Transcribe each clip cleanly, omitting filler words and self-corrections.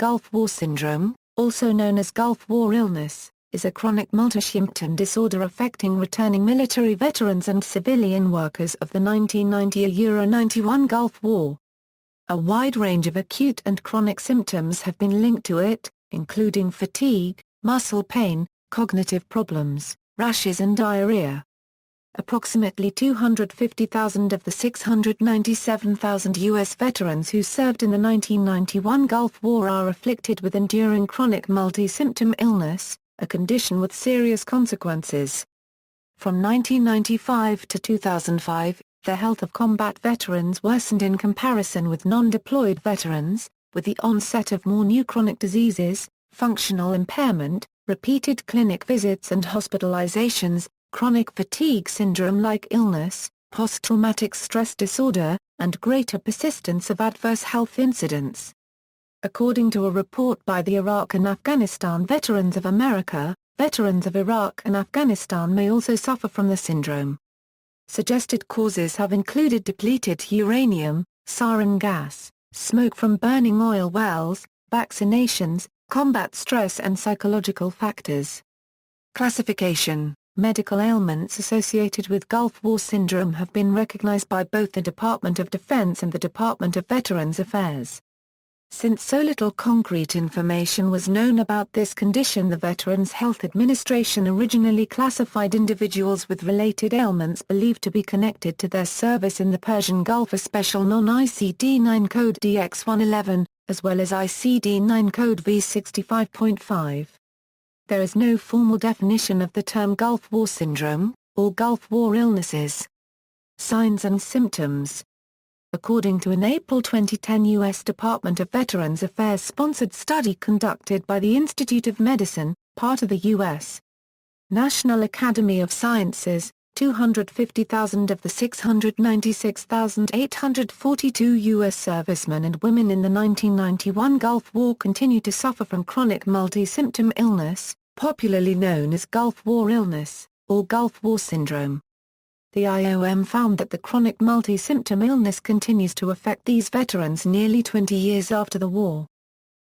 Gulf War syndrome, also known as Gulf War illness, is a chronic multi-symptom disorder affecting returning military veterans and civilian workers of the 1990–91 Gulf War. A wide range of acute and chronic symptoms have been linked to it, including fatigue, muscle pain, cognitive problems, rashes and diarrhea. Approximately 250,000 of the 697,000 U.S. veterans who served in the 1991 Gulf War are afflicted with enduring chronic multi-symptom illness, a condition with serious consequences. From 1995 to 2005, the health of combat veterans worsened in comparison with non-deployed veterans, with the onset of more new chronic diseases, functional impairment, repeated clinic visits and hospitalizations, chronic fatigue syndrome-like illness, post-traumatic stress disorder, and greater persistence of adverse health incidents. According to a report by the Iraq and Afghanistan Veterans of America, veterans of Iraq and Afghanistan may also suffer from the syndrome. Suggested causes have included depleted uranium, sarin gas, smoke from burning oil wells, vaccinations, combat stress and psychological factors. Classification. Medical ailments associated with Gulf War syndrome have been recognized by both the Department of Defense and the Department of Veterans Affairs. Since so little concrete information was known about this condition, the Veterans Health Administration originally classified individuals with related ailments believed to be connected to their service in the Persian Gulf a special non-ICD-9 code DX111, as well as ICD-9 code V65.5. There is no formal definition of the term Gulf War syndrome, or Gulf War illnesses. Signs and symptoms. According to an April 2010 U.S. Department of Veterans Affairs sponsored study conducted by the Institute of Medicine, part of the U.S. National Academy of Sciences, 250,000 of the 696,842 U.S. servicemen and women in the 1991 Gulf War continue to suffer from chronic multi-symptom illness, popularly known as Gulf War illness, or Gulf War syndrome. The IOM found that the chronic multi-symptom illness continues to affect these veterans nearly 20 years after the war.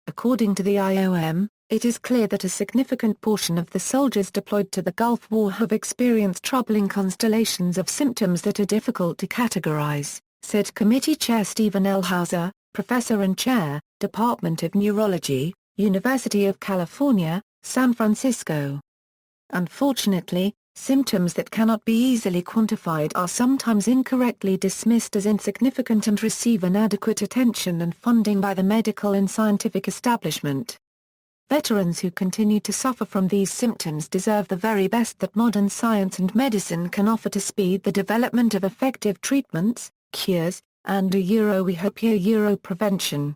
According to the IOM, it is clear that a significant portion of the soldiers deployed to the Gulf War have experienced troubling constellations of symptoms that are difficult to categorize, said Committee Chair Stephen L. Hauser, Professor and Chair, Department of Neurology, University of California, San Francisco. Unfortunately, symptoms that cannot be easily quantified are sometimes incorrectly dismissed as insignificant and receive inadequate attention and funding by the medical and scientific establishment. Veterans who continue to suffer from these symptoms deserve the very best that modern science and medicine can offer to speed the development of effective treatments, cures, and we hope prevention.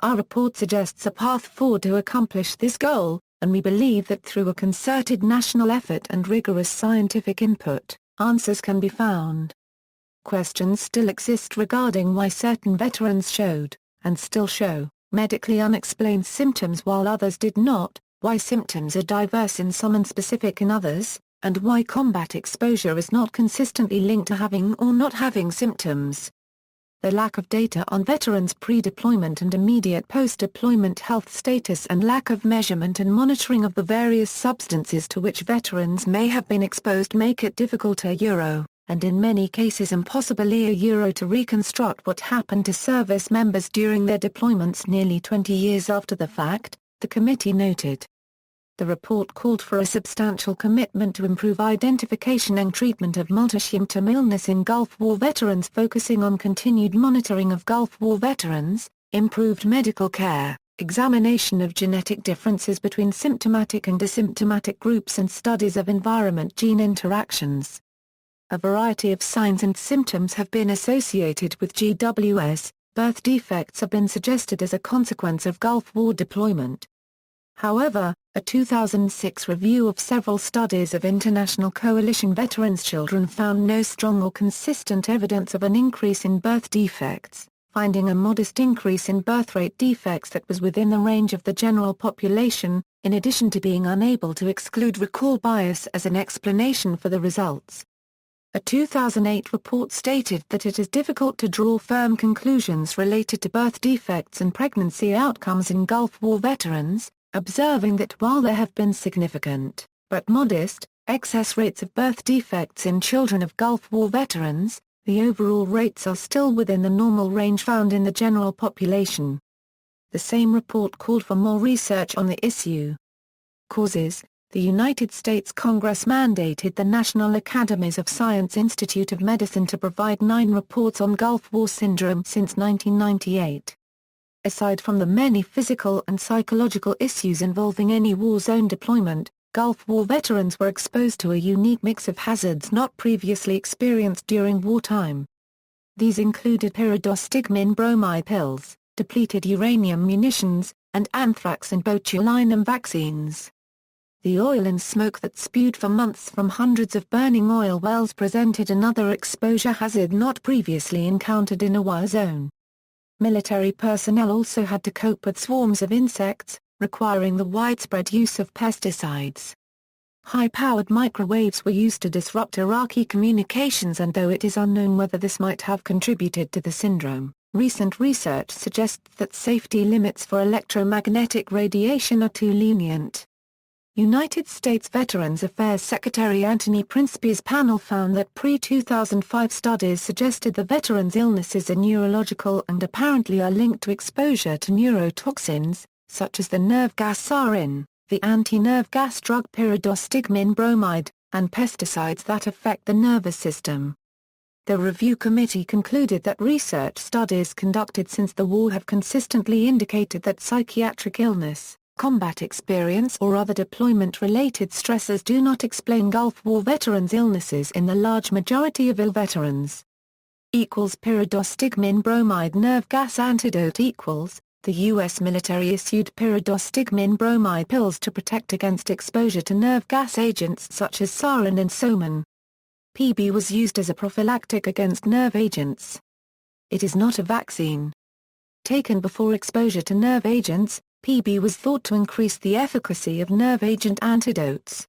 Our report suggests a path forward to accomplish this goal, and we believe that through a concerted national effort and rigorous scientific input, answers can be found. Questions still exist regarding why certain veterans showed, and still show, medically unexplained symptoms while others did not, why symptoms are diverse in some and specific in others, and why combat exposure is not consistently linked to having or not having symptoms. The lack of data on veterans' pre-deployment and immediate post-deployment health status and lack of measurement and monitoring of the various substances to which veterans may have been exposed make it difficult and in many cases impossible to reconstruct what happened to service members during their deployments nearly 20 years after the fact, the committee noted. The report called for a substantial commitment to improve identification and treatment of multi-symptom illness in Gulf War veterans, focusing on continued monitoring of Gulf War veterans, improved medical care, examination of genetic differences between symptomatic and asymptomatic groups and studies of environment-gene interactions. A variety of signs and symptoms have been associated with GWS. Birth defects have been suggested as a consequence of Gulf War deployment. However, a 2006 review of several studies of International Coalition veterans' children found no strong or consistent evidence of an increase in birth defects, finding a modest increase in birth rate defects that was within the range of the general population, in addition to being unable to exclude recall bias as an explanation for the results. A 2008 report stated that it is difficult to draw firm conclusions related to birth defects and pregnancy outcomes in Gulf War veterans, observing that while there have been significant, but modest, excess rates of birth defects in children of Gulf War veterans, the overall rates are still within the normal range found in the general population. The same report called for more research on the issue. Causes: the United States Congress mandated the National Academies of Science Institute of Medicine to provide 9 reports on Gulf War syndrome since 1998. Aside from the many physical and psychological issues involving any war zone deployment, Gulf War veterans were exposed to a unique mix of hazards not previously experienced during wartime. These included pyridostigmine bromide pills, depleted uranium munitions, and anthrax and botulinum vaccines. The oil and smoke that spewed for months from hundreds of burning oil wells presented another exposure hazard not previously encountered in a war zone. Military personnel also had to cope with swarms of insects, requiring the widespread use of pesticides. High-powered microwaves were used to disrupt Iraqi communications, and though it is unknown whether this might have contributed to the syndrome, recent research suggests that safety limits for electromagnetic radiation are too lenient. United States Veterans Affairs Secretary Anthony Principe's panel found that pre-2005 studies suggested the veterans' illnesses are neurological and apparently are linked to exposure to neurotoxins, such as the nerve gas sarin, the anti-nerve gas drug pyridostigmine bromide, and pesticides that affect the nervous system. The review committee concluded that research studies conducted since the war have consistently indicated that psychiatric illness, combat experience or other deployment-related stressors do not explain Gulf War veterans' illnesses in the large majority of ill veterans. Pyridostigmine bromide nerve gas antidote equals, the U.S. military issued pyridostigmine bromide pills to protect against exposure to nerve gas agents such as sarin and soman. PB was used as a prophylactic against nerve agents. It is not a vaccine. Taken before exposure to nerve agents, PB was thought to increase the efficacy of nerve agent antidotes.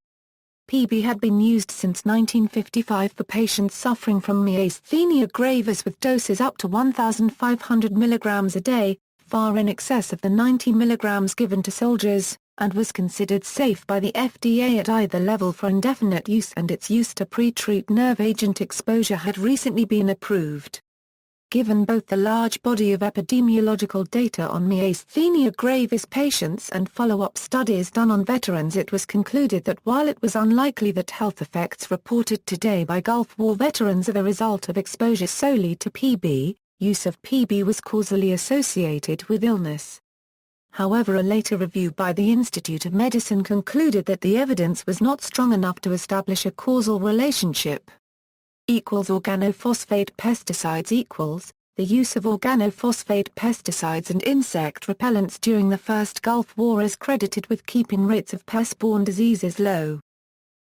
PB had been used since 1955 for patients suffering from myasthenia gravis with doses up to 1,500 mg a day, far in excess of the 90 mg given to soldiers, and was considered safe by the FDA at either level for indefinite use, and its use to pre-treat nerve agent exposure had recently been approved. Given both the large body of epidemiological data on myasthenia gravis patients and follow-up studies done on veterans, it was concluded that while it was unlikely that health effects reported today by Gulf War veterans are the result of exposure solely to PB, use of PB was causally associated with illness. However, a later review by the Institute of Medicine concluded that the evidence was not strong enough to establish a causal relationship. Organophosphate pesticides equals, the use of organophosphate pesticides and insect repellents during the First Gulf War is credited with keeping rates of pest-borne diseases low.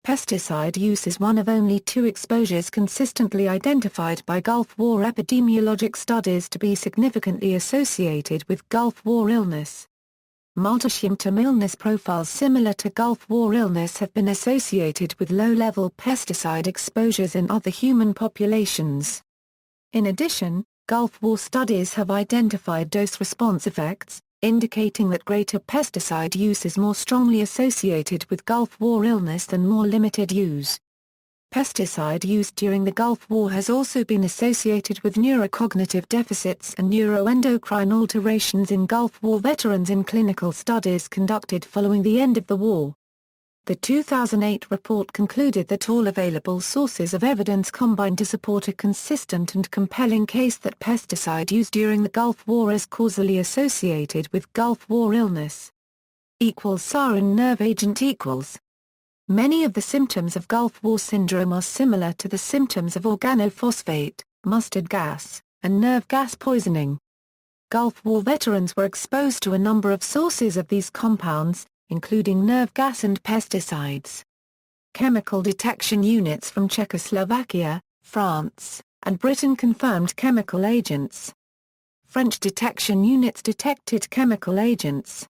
Pesticide use is one of only 2 exposures consistently identified by Gulf War epidemiologic studies to be significantly associated with Gulf War illness. Multi-symptom illness profiles similar to Gulf War illness have been associated with low-level pesticide exposures in other human populations. In addition, Gulf War studies have identified dose-response effects, indicating that greater pesticide use is more strongly associated with Gulf War illness than more limited use. Pesticide use during the Gulf War has also been associated with neurocognitive deficits and neuroendocrine alterations in Gulf War veterans in clinical studies conducted following the end of the war. The 2008 report concluded that all available sources of evidence combine to support a consistent and compelling case that pesticide use during the Gulf War is causally associated with Gulf War illness. Sarin nerve agent equals. Many of the symptoms of Gulf War syndrome are similar to the symptoms of organophosphate, mustard gas, and nerve gas poisoning. Gulf War veterans were exposed to a number of sources of these compounds, including nerve gas and pesticides. Chemical detection units from Czechoslovakia, France, and Britain confirmed chemical agents. French detection units detected chemical agents.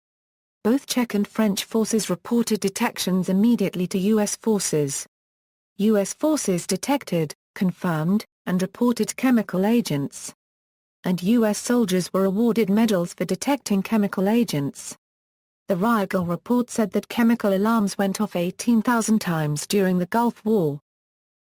Both Czech and French forces reported detections immediately to U.S. forces. U.S. forces detected, confirmed, and reported chemical agents. And U.S. soldiers were awarded medals for detecting chemical agents. The Rigel report said that chemical alarms went off 18,000 times during the Gulf War.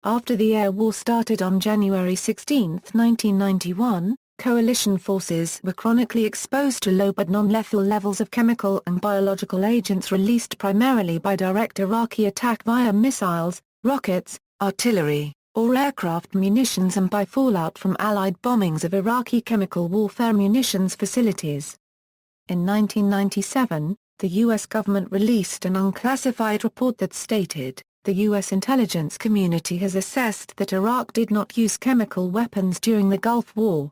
After the air war started on January 16, 1991, coalition forces were chronically exposed to low but non-lethal levels of chemical and biological agents released primarily by direct Iraqi attack via missiles, rockets, artillery, or aircraft munitions and by fallout from Allied bombings of Iraqi chemical warfare munitions facilities. In 1997, the U.S. government released an unclassified report that stated, "The U.S. intelligence community has assessed that Iraq did not use chemical weapons during the Gulf War."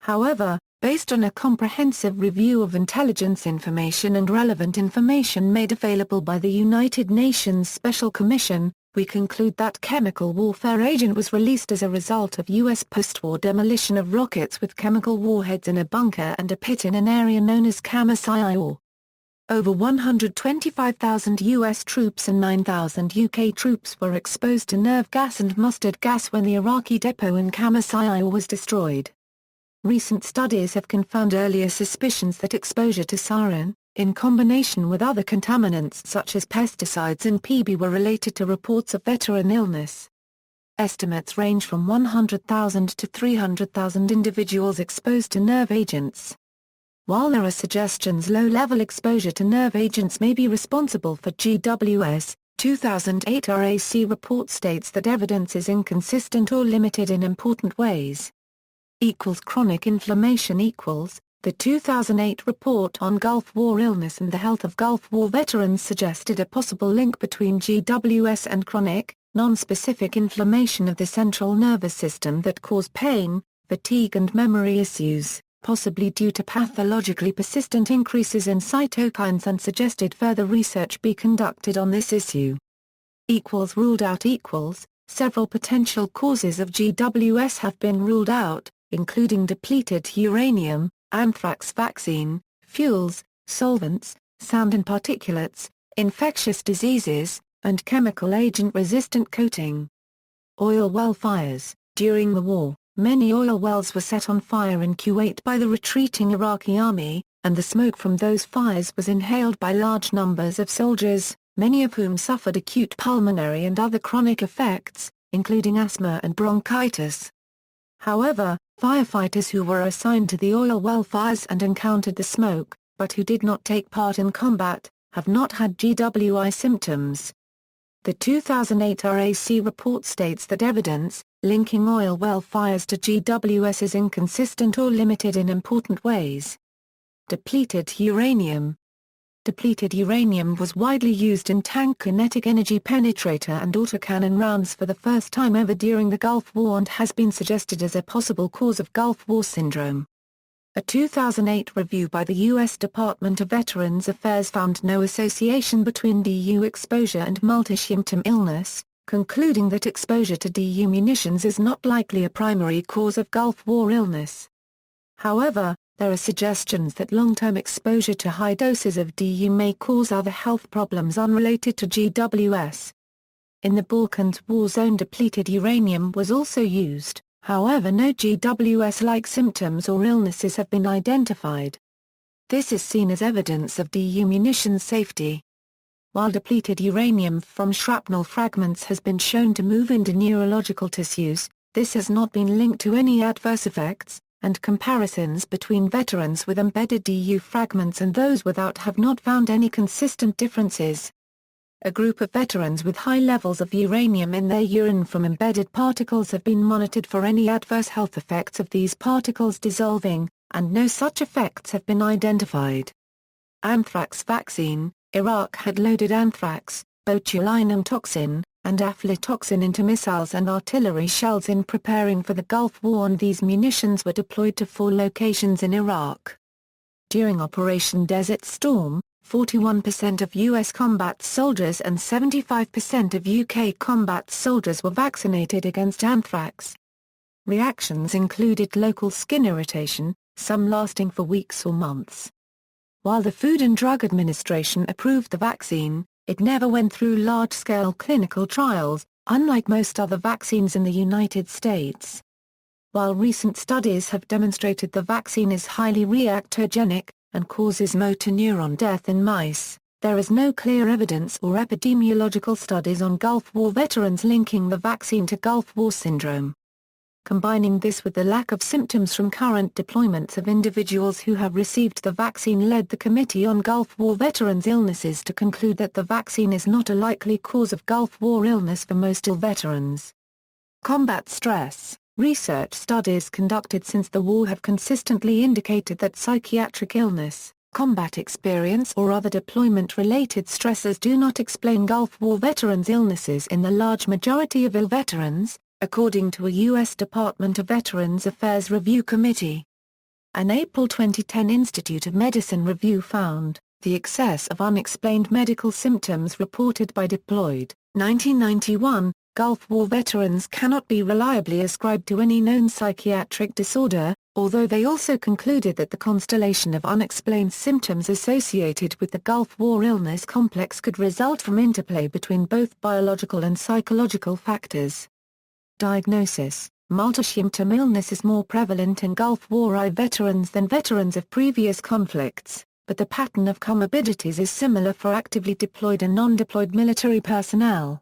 However, based on a comprehensive review of intelligence information and relevant information made available by the United Nations Special Commission, we conclude that chemical warfare agent was released as a result of U.S. post-war demolition of rockets with chemical warheads in a bunker and a pit in an area known as Kamasai. Over 125,000 U.S. troops and 9,000 UK troops were exposed to nerve gas and mustard gas when the Iraqi depot in Kamasai was destroyed. Recent studies have confirmed earlier suspicions that exposure to sarin, in combination with other contaminants such as pesticides and PB, were related to reports of veteran illness. Estimates range from 100,000 to 300,000 individuals exposed to nerve agents. While there are suggestions low-level exposure to nerve agents may be responsible for GWS, 2008 RAC report states that evidence is inconsistent or limited in important ways. Chronic inflammation equals. The 2008 report on Gulf War illness and the health of Gulf War veterans suggested a possible link between GWS and chronic, non-specific inflammation of the central nervous system that cause pain, fatigue and memory issues, possibly due to pathologically persistent increases in cytokines, and suggested further research be conducted on this issue. Ruled out. Several potential causes of GWS have been ruled out, including depleted uranium, anthrax vaccine, fuels, solvents, sound and particulates, infectious diseases, and chemical agent-resistant coating. Oil well fires. During the war, many oil wells were set on fire in Kuwait by the retreating Iraqi army, and the smoke from those fires was inhaled by large numbers of soldiers, many of whom suffered acute pulmonary and other chronic effects, including asthma and bronchitis. However, firefighters who were assigned to the oil well fires and encountered the smoke, but who did not take part in combat, have not had GWI symptoms. The 2008 RAC report states that evidence, linking oil well fires to GWS is inconsistent or limited in important ways. Depleted uranium. Depleted uranium was widely used in tank kinetic energy penetrator and autocannon rounds for the first time ever during the Gulf War and has been suggested as a possible cause of Gulf War syndrome. A 2008 review by the U.S. Department of Veterans Affairs found no association between DU exposure and multi-symptom illness, concluding that exposure to DU munitions is not likely a primary cause of Gulf War illness. However, there are suggestions that long-term exposure to high doses of DU may cause other health problems unrelated to GWS. In the Balkans war zone, depleted uranium was also used. However, no GWS-like symptoms or illnesses have been identified. This is seen as evidence of DU munitions safety. While depleted uranium from shrapnel fragments has been shown to move into neurological tissues, this has not been linked to any adverse effects, and comparisons between veterans with embedded DU fragments and those without have not found any consistent differences. A group of veterans with high levels of uranium in their urine from embedded particles have been monitored for any adverse health effects of these particles dissolving, and no such effects have been identified. Anthrax vaccine. Iraq had loaded anthrax, botulinum toxin, and aflatoxin into missiles and artillery shells in preparing for the Gulf War, and these munitions were deployed to 4 locations in Iraq. During Operation Desert Storm, 41% of U.S. combat soldiers and 75% of UK combat soldiers were vaccinated against anthrax. Reactions included local skin irritation, some lasting for weeks or months. While the Food and Drug Administration approved the vaccine, it never went through large-scale clinical trials, unlike most other vaccines in the United States. While recent studies have demonstrated the vaccine is highly reactogenic and causes motor neuron death in mice, there is no clear evidence or epidemiological studies on Gulf War veterans linking the vaccine to Gulf War syndrome. Combining this with the lack of symptoms from current deployments of individuals who have received the vaccine led the Committee on Gulf War Veterans' Illnesses to conclude that the vaccine is not a likely cause of Gulf War illness for most ill veterans. Combat stress. Research studies conducted since the war have consistently indicated that psychiatric illness, combat experience or other deployment-related stressors do not explain Gulf War veterans' illnesses in the large majority of ill veterans, according to a U.S. Department of Veterans Affairs Review Committee. An April 2010 Institute of Medicine review found, the excess of unexplained medical symptoms reported by deployed, 1991, Gulf War veterans cannot be reliably ascribed to any known psychiatric disorder, although they also concluded that the constellation of unexplained symptoms associated with the Gulf War illness complex could result from interplay between both biological and psychological factors. Diagnosis. Multi-symptom illness is more prevalent in Gulf War veterans than veterans of previous conflicts, but the pattern of comorbidities is similar for actively deployed and non-deployed military personnel.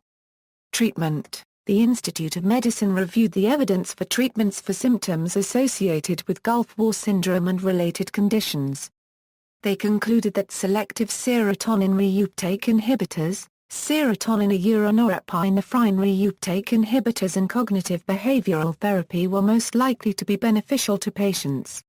Treatment. The Institute of Medicine reviewed the evidence for treatments for symptoms associated with Gulf War syndrome and related conditions. They concluded that selective serotonin reuptake inhibitors, serotonin norepinephrine reuptake inhibitors and cognitive behavioral therapy were most likely to be beneficial to patients.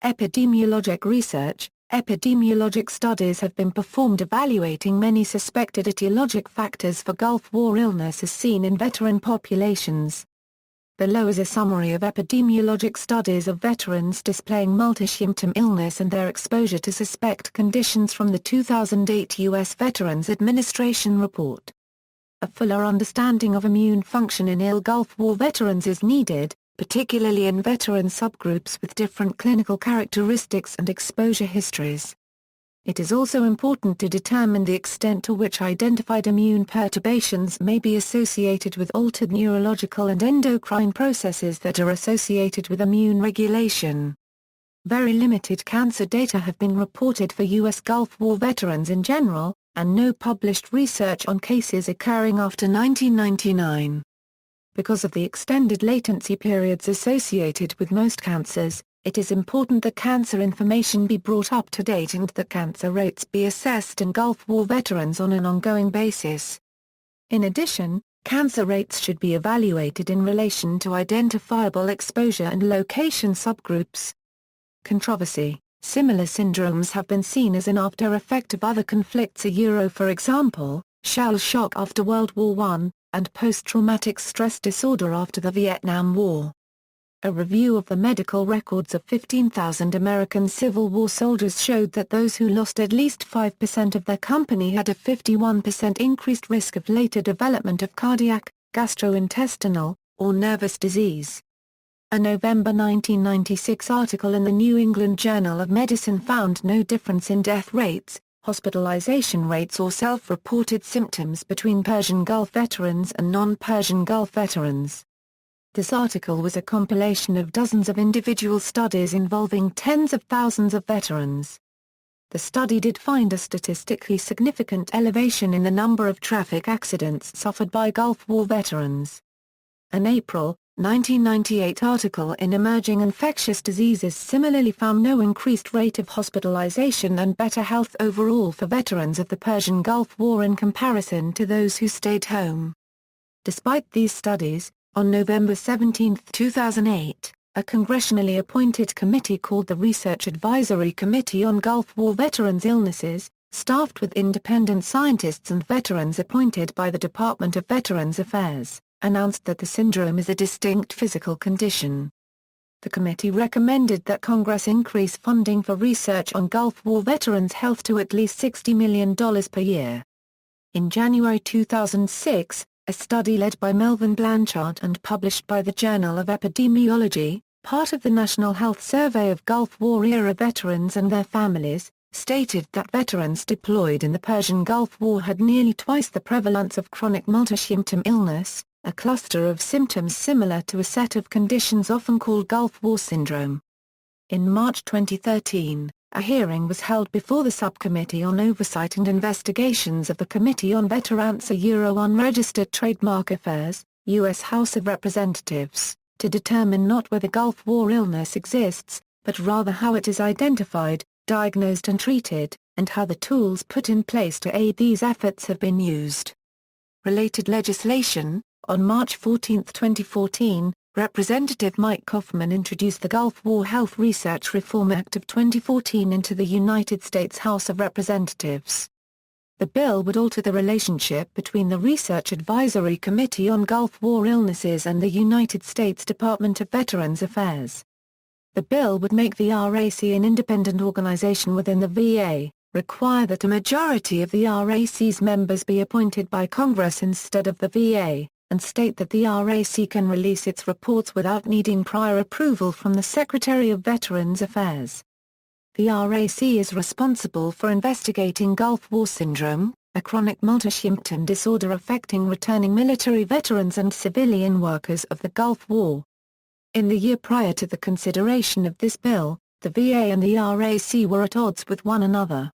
Epidemiologic research. Epidemiologic studies have been performed evaluating many suspected etiologic factors for Gulf War illness as seen in veteran populations. Below is a summary of epidemiologic studies of veterans displaying multi-symptom illness and their exposure to suspect conditions from the 2008 U.S. Veterans Administration report. A fuller understanding of immune function in ill Gulf War veterans is needed, particularly in veteran subgroups with different clinical characteristics and exposure histories. It is also important to determine the extent to which identified immune perturbations may be associated with altered neurological and endocrine processes that are associated with immune regulation. Very limited cancer data have been reported for U.S. Gulf War veterans in general, and no published research on cases occurring after 1999. Because of the extended latency periods associated with most cancers, it is important that cancer information be brought up to date and that cancer rates be assessed in Gulf War veterans on an ongoing basis. In addition, cancer rates should be evaluated in relation to identifiable exposure and location subgroups. Controversy. Similar syndromes have been seen as an after-effect of other conflicts, for example, shell shock after World War I, and post-traumatic stress disorder after the Vietnam War. A review of the medical records of 15,000 American Civil War soldiers showed that those who lost at least 5% of their company had a 51% increased risk of later development of cardiac, gastrointestinal, or nervous disease. A November 1996 article in the New England Journal of Medicine found no difference in death rates, hospitalization rates or self-reported symptoms between Persian Gulf veterans and non-Persian Gulf veterans. This article was a compilation of dozens of individual studies involving tens of thousands of veterans. The study did find a statistically significant elevation in the number of traffic accidents suffered by Gulf War veterans. An April 1998 article in Emerging Infectious Diseases similarly found no increased rate of hospitalization and better health overall for veterans of the Persian Gulf War in comparison to those who stayed home. Despite these studies, on November 17, 2008, a congressionally appointed committee called the Research Advisory Committee on Gulf War Veterans' Illnesses, staffed with independent scientists and veterans appointed by the Department of Veterans Affairs, announced that the syndrome is a distinct physical condition. The committee recommended that Congress increase funding for research on Gulf War veterans' health to at least $60 million per year. In January 2006, a study led by Melvin Blanchard and published by the Journal of Epidemiology, part of the National Health Survey of Gulf War-era veterans and their families, stated that veterans deployed in the Persian Gulf War had nearly twice the prevalence of chronic multi-symptom illness, a cluster of symptoms similar to a set of conditions often called Gulf War syndrome. In March 2013, a hearing was held before the Subcommittee on Oversight and Investigations of the Committee on Veterans Unregistered Trademark Affairs, U.S. House of Representatives, to determine not whether Gulf War illness exists, but rather how it is identified, diagnosed and treated, and how the tools put in place to aid these efforts have been used. Related legislation. On March 14, 2014, Representative Mike Coffman introduced the Gulf War Health Research Reform Act of 2014 into the United States House of Representatives. The bill would alter the relationship between the Research Advisory Committee on Gulf War Illnesses and the United States Department of Veterans Affairs. The bill would make the RAC an independent organization within the VA, require that a majority of the RAC's members be appointed by Congress instead of the VA, and state that the RAC can release its reports without needing prior approval from the Secretary of Veterans Affairs. The RAC is responsible for investigating Gulf War syndrome, a chronic multi-symptom disorder affecting returning military veterans and civilian workers of the Gulf War. In the year prior to the consideration of this bill, the VA and the RAC were at odds with one another.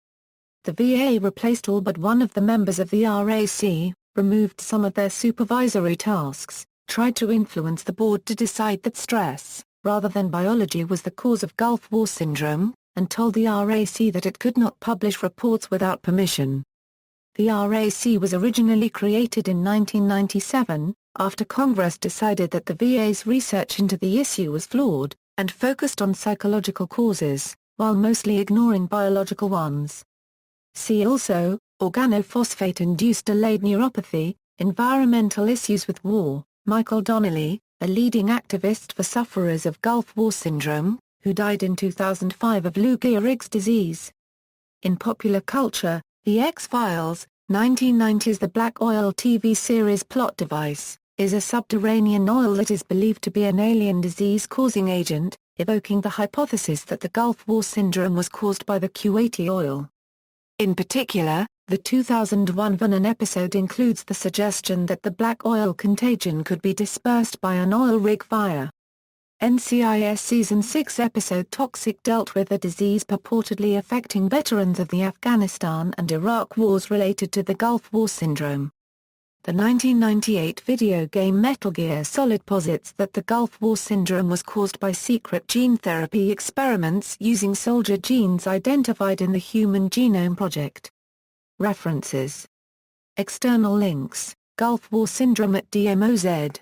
The VA replaced all but one of the members of the RAC, removed some of their supervisory tasks, tried to influence the board to decide that stress, rather than biology, was the cause of Gulf War syndrome, and told the RAC that it could not publish reports without permission. The RAC was originally created in 1997, after Congress decided that the VA's research into the issue was flawed, and focused on psychological causes, while mostly ignoring biological ones. See also, organophosphate-induced delayed neuropathy, environmental issues with war. Michael Donnelly, a leading activist for sufferers of Gulf War syndrome, who died in 2005 of Lou Gehrig's disease. In popular culture, The X-Files, 1990's The Black Oil TV series plot device, is a subterranean oil that is believed to be an alien disease-causing agent, evoking the hypothesis that the Gulf War syndrome was caused by the Kuwaiti oil. In particular, the 2001 Vernon episode includes the suggestion that the black oil contagion could be dispersed by an oil rig fire. NCIS Season 6 episode Toxic dealt with a disease purportedly affecting veterans of the Afghanistan and Iraq wars related to the Gulf War syndrome. The 1998 video game Metal Gear Solid posits that the Gulf War syndrome was caused by secret gene therapy experiments using soldier genes identified in the Human Genome Project. References. External links: Gulf War syndrome at DMOZ.